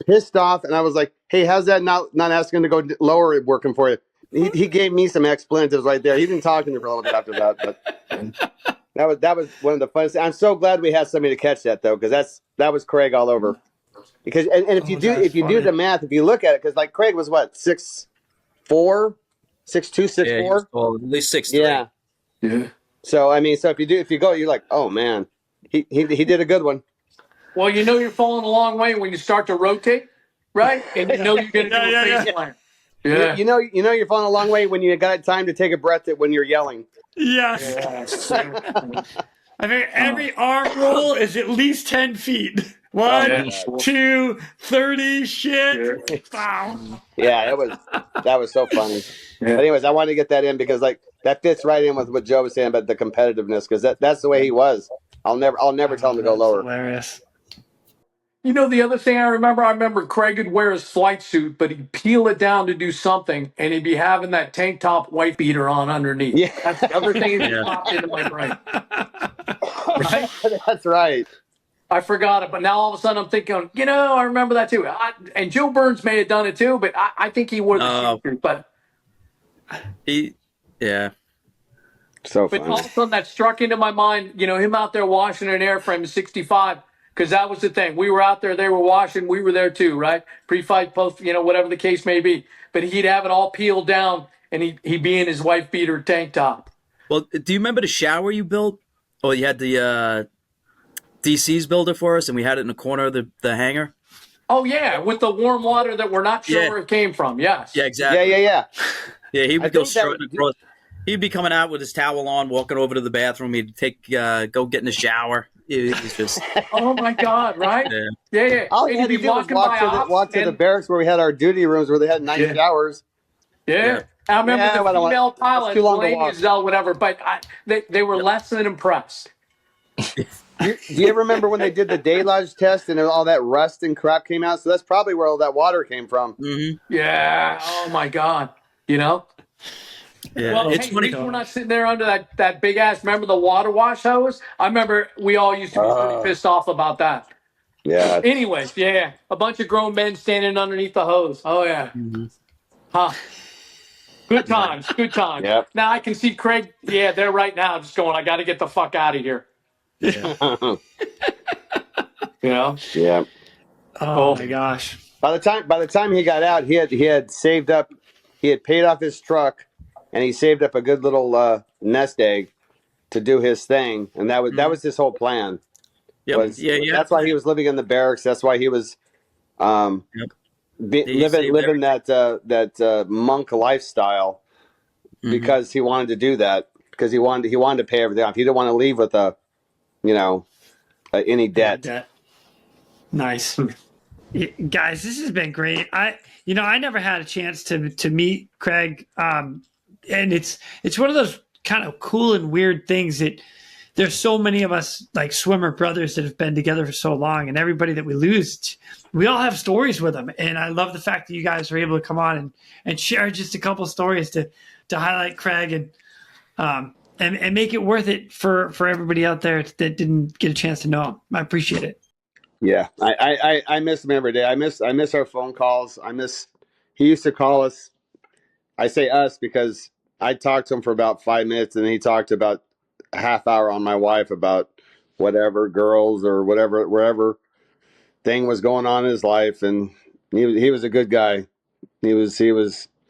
Pissed off, and I was like, "Hey, how's that not asking to go lower working for you?" He gave me some expletives right there. He didn't talk to me for a little bit after that, but that was one of the funnest. I'm so glad we had somebody to catch that though, because that was Craig all over. Because and if you do the math, if you look at it, because like Craig was what 6'4", 6'2", 6'4", at least 6'3". Yeah. So I mean, if you go, you're like, oh man, he did a good one. Well, you're falling a long way when you start to rotate, right? And you're going to do a face plant. Yeah. You know you're falling a long way when you got time to take a breath when you're yelling. Yes. I think every arm roll is at least 10 feet. 1, 2, 30, shit. Wow. Yeah, that was so funny. Yeah. But anyways, I wanted to get that in because like that fits right in with what Joe was saying about the competitiveness, because that's the way he was. I'll never tell him to go lower. Hilarious. The other thing I remember Craig would wear his flight suit, but he'd peel it down to do something, and he'd be having that tank top white beater on underneath. Yeah. That's the other thing that popped into my brain. Right? That's right. I forgot it, but now all of a sudden I'm thinking, I remember that too. And Joe Burns may have done it too, but I think he wore the suit. But So But funny. all of a sudden that struck into my mind, him out there washing an airframe in 65, because that was the thing. We were out there, they were washing, we were there too, right? Pre-fight, post, whatever the case may be. But he'd have it all peeled down, and he'd be in his wife beater tank top. Well, do you remember the shower you built? Oh, you had the DC's builder for us, and we had it in the corner of the hangar? Oh, yeah, with the warm water that we're not sure where it came from, yes. Yeah, exactly. Yeah. Yeah, he would go strutting across. He'd be coming out with his towel on, walking over to the bathroom. He'd go get in the shower. It was just. Oh my God! Right? Yeah. All he had to do was walk to the barracks where we had our duty rooms where they had nice showers. Yeah. I remember the female pilot, Giselle, whatever, but they were less than impressed. Do you ever remember when they did the deluge test and all that rust and crap came out? So that's probably where all that water came from. Mm-hmm. Yeah. Oh my God. Yeah. Well, It's hey, funny. at least we're not sitting there under that big ass. Remember the water wash hose? I remember we all used to be pretty pissed off about that. Yeah. Anyways, yeah, a bunch of grown men standing underneath the hose. Oh yeah. Mm-hmm. Huh. Good times. Good times. Yep. Now I can see Craig. Yeah, they're right now just going, I got to get the fuck out of here. Yeah. Yeah. Oh my gosh. By the time he got out, he had saved up. He had paid off his truck, and he saved up a good little nest egg to do his thing, and that was his whole plan. Yep. That's why he was living in the barracks. That's why he was living that monk lifestyle, because he wanted to do that, because he wanted to pay everything off. He didn't want to leave with any debt. Nice. Guys, this has been great. I never had a chance to meet Craig, and it's one of those kind of cool and weird things that there's so many of us like swimmer brothers that have been together for so long, and everybody that we lose, we all have stories with them. And I love the fact that you guys are able to come on and share just a couple stories to highlight Craig and make it worth it for everybody out there that didn't get a chance to know him. I appreciate it. Yeah, I miss him every day. I miss our phone calls. He used to call us. I say us because I talked to him for about 5 minutes, and he talked about a half hour on my wife about whatever girls or wherever thing was going on in his life, and he was a good guy. He's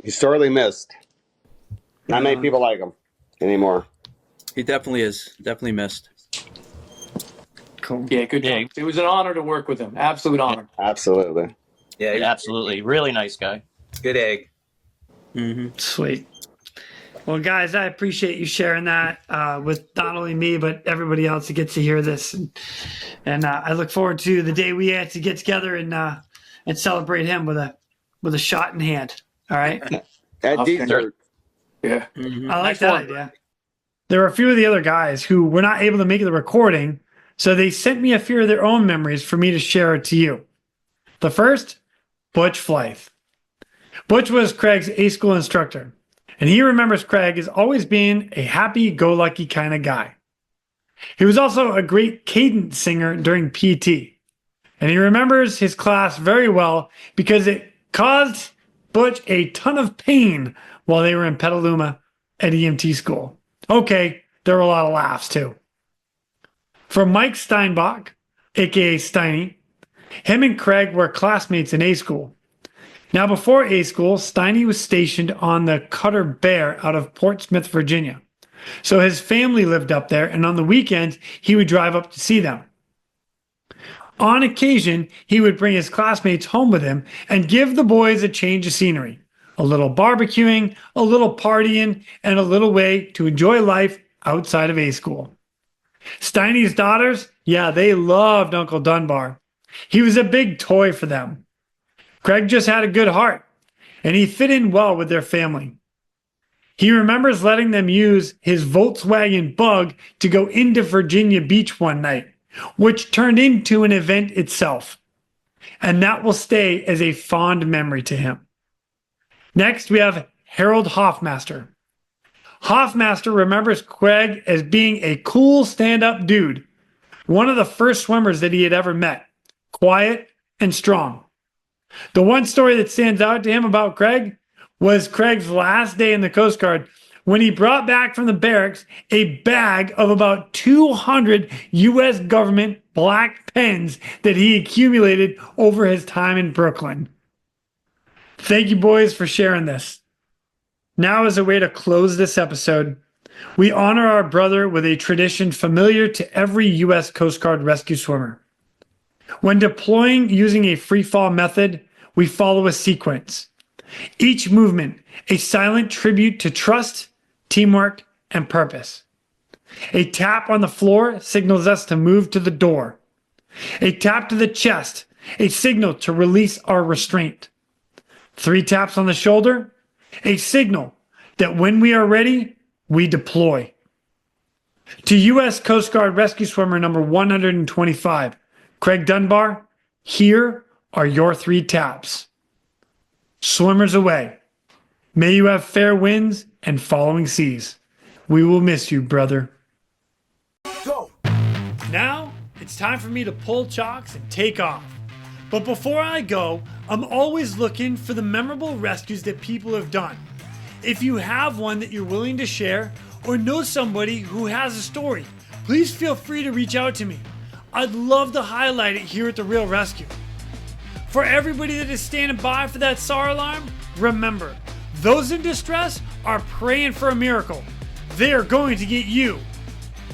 sorely missed. Not many people like him anymore. He definitely is. Definitely missed. Cool. Yeah, good Yeah. job. It was an honor to work with him. Absolute honor. Absolutely. Yeah, Absolutely. Really nice guy. good egg. Mm-hmm. Sweet. Well, guys, I appreciate you sharing that with not only me, but everybody else that gets to hear this. And I look forward to the day we have to get together and celebrate him with a shot in hand. All right. At Okay. dessert. Yeah. Mm-hmm. I like Nice that one. idea. There were a few of the other guys who were not able to make the recording, so they sent me a few of their own memories for me to share to you. The first, Butch Flythe. Butch was Craig's A-school instructor, and he remembers Craig as always being a happy-go-lucky kind of guy. He was also a great cadence singer during PT, and he remembers his class very well because it caused Butch a ton of pain while they were in Petaluma at EMT school. Okay, there were a lot of laughs too. For Mike Steinbach, aka Steiny, him and Craig were classmates in A school. Now, before A school, Steiny was stationed on the cutter Beyer out of Portsmouth, Virginia. So his family lived up there, and on the weekends, he would drive up to see them. On occasion, he would bring his classmates home with him and give the boys a change of scenery. A little barbecuing, a little partying, and a little way to enjoy life outside of A school. Steiny's daughters, yeah, they loved Uncle Dunbar. He was a big toy for them. Craig just had a good heart, and he fit in well with their family. He remembers letting them use his Volkswagen Bug to go into Virginia Beach one night, which turned into an event itself. And that will stay as a fond memory to him. Next, we have Harold Hoffmaster. Hoffmaster remembers Craig as being a cool stand-up dude, one of the first swimmers that he had ever met, quiet and strong. The one story that stands out to him about Craig was Craig's last day in the Coast Guard when he brought back from the barracks a bag of about 200 U.S. government black pens that he accumulated over his time in Brooklyn. Thank you, boys, for sharing this. Now, as a way to close this episode, we honor our brother with a tradition familiar to every U.S. Coast Guard rescue swimmer. When deploying using a free fall method, we follow a sequence. Each movement, a silent tribute to trust, teamwork, and purpose. A tap on the floor signals us to move to the door. A tap to the chest, a signal to release our restraint. 3 taps on the shoulder, a signal that when we are ready, we deploy. To U.S. Coast Guard Rescue Swimmer number 125, Craig Dunbar, here are your 3 taps. Swimmers away. May you have fair winds and following seas. We will miss you, brother. Go! Now, it's time for me to pull chocks and take off. But before I go, I'm always looking for the memorable rescues that people have done. If you have one that you're willing to share or know somebody who has a story, please feel free to reach out to me. I'd love to highlight it here at the Real ResQ. For everybody that is standing by for that SAR alarm, remember, those in distress are praying for a miracle. They are going to get you.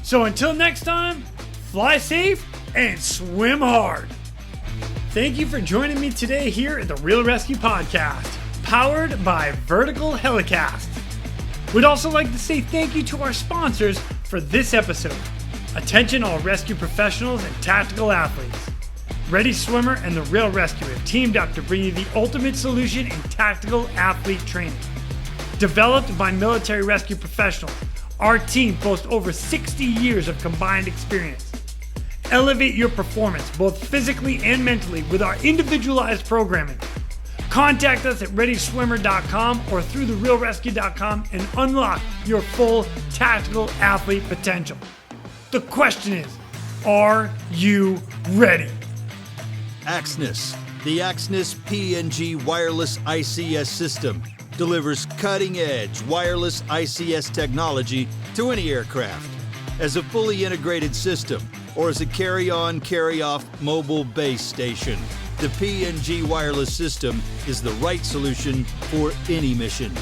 So until next time, fly safe and swim hard. Thank you for joining me today here at the Real ResQ Podcast, powered by Vertical Helicast. We'd also like to say thank you to our sponsors for this episode. Attention all rescue professionals and tactical athletes. Ready Swimmer and the Real ResQ have teamed up to bring you the ultimate solution in tactical athlete training. Developed by military rescue professionals, our team boasts over 60 years of combined experience. Elevate your performance both physically and mentally with our individualized programming. Contact us at readyswimmer.com or through therealresq.com and unlock your full tactical athlete potential. The question is, are you ready? Axnis. The Axnis PNG wireless ICS system delivers cutting-edge wireless ICS technology to any aircraft as a fully integrated system or as a carry-on, carry-off mobile base station. The PNG wireless system is the right solution for any mission.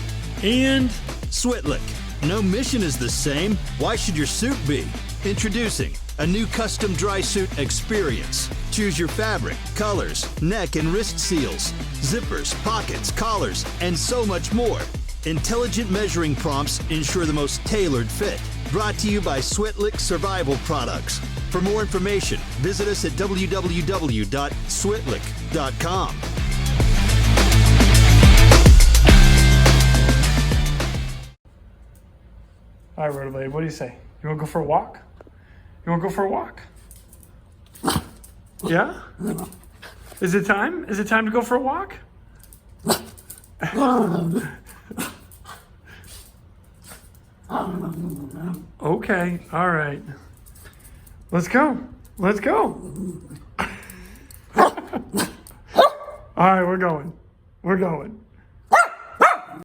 And Switlik. No mission is the same. Why should your suit be? Introducing a new custom dry suit experience. Choose your fabric, colors, neck and wrist seals, zippers, pockets, collars, and so much more. Intelligent measuring prompts ensure the most tailored fit. Brought to you by Switlick Survival Products. For more information, visit us at www.switlick.com. All right, Rotoblade, what do you say? You want to go for a walk? You want to go for a walk? Yeah? Is it time? Is it time to go for a walk? Okay, all right. Let's go. Let's go. All right, we're going. We're going.